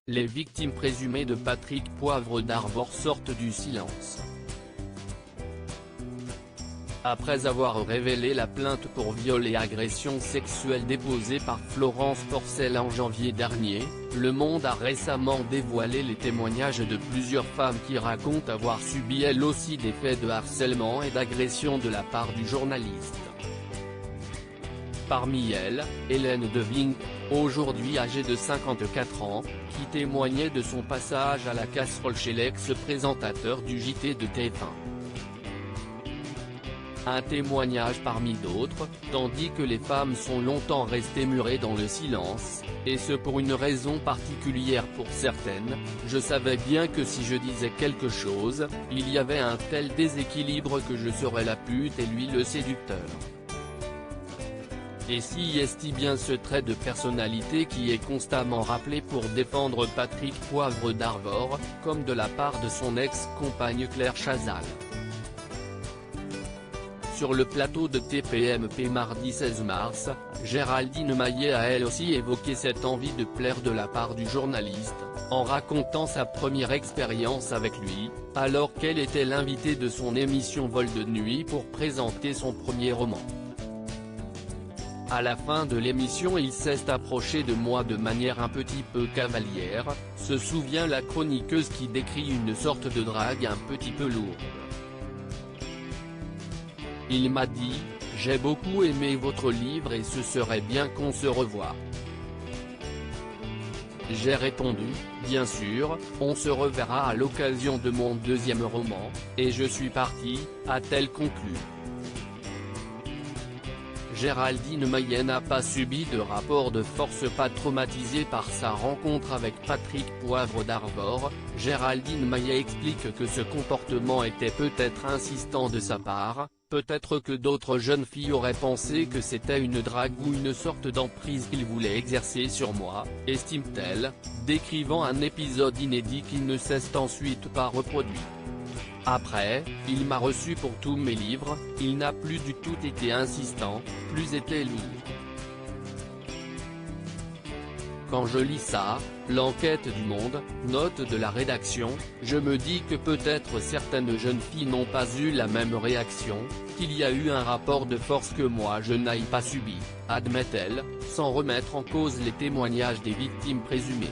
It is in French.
Les victimes présumées de Patrick Poivre d'Arvor sortent du silence. Après avoir révélé la plainte pour viol et agression sexuelle déposée par Florence Porcel en janvier dernier, Le Monde a récemment dévoilé les témoignages de plusieurs femmes qui racontent avoir subi elles aussi des faits de harcèlement et d'agression de la part du journaliste. Parmi elles, Hélène Deving, aujourd'hui âgée de 54 ans, qui témoignait de son passage à la casserole chez l'ex-présentateur du JT de TF1. Un témoignage parmi d'autres, tandis que les femmes sont longtemps restées murées dans le silence, et ce pour une raison particulière pour certaines. Je savais bien que si je disais quelque chose, il y avait un tel déséquilibre que je serais la pute et lui le séducteur. Et si est bien ce trait de personnalité qui est constamment rappelé pour défendre Patrick Poivre d'Arvor, comme de la part de son ex-compagne Claire Chazal. Sur le plateau de TPMP mardi 16 mars, Géraldine Maillet a elle aussi évoqué cette envie de plaire de la part du journaliste, en racontant sa première expérience avec lui, alors qu'elle était l'invitée de son émission Vol de nuit pour présenter son premier roman. À la fin de l'émission il s'est approché de moi de manière un petit peu cavalière, se souvient la chroniqueuse qui décrit une sorte de drague un petit peu lourde. Il m'a dit « J'ai beaucoup aimé votre livre et ce serait bien qu'on se revoie ». J'ai répondu « Bien sûr, on se reverra à l'occasion de mon deuxième roman », et je suis parti, a-t-elle conclu. Géraldine Maillet n'a pas subi de rapport de force, pas traumatisée par sa rencontre avec Patrick Poivre d'Arvor. Géraldine Maillet explique que ce comportement était peut-être insistant de sa part, peut-être que d'autres jeunes filles auraient pensé que c'était une drague ou une sorte d'emprise qu'il voulait exercer sur moi, estime-t-elle, décrivant un épisode inédit qui ne s'est ensuite pas reproduit. Après, il m'a reçu pour tous mes livres, il n'a plus du tout été insistant, plus été lourd. Quand je lis ça, l'enquête du Monde, note de la rédaction, je me dis que peut-être certaines jeunes filles n'ont pas eu la même réaction, qu'il y a eu un rapport de force que moi je n'aille pas subi, admet-elle, sans remettre en cause les témoignages des victimes présumées.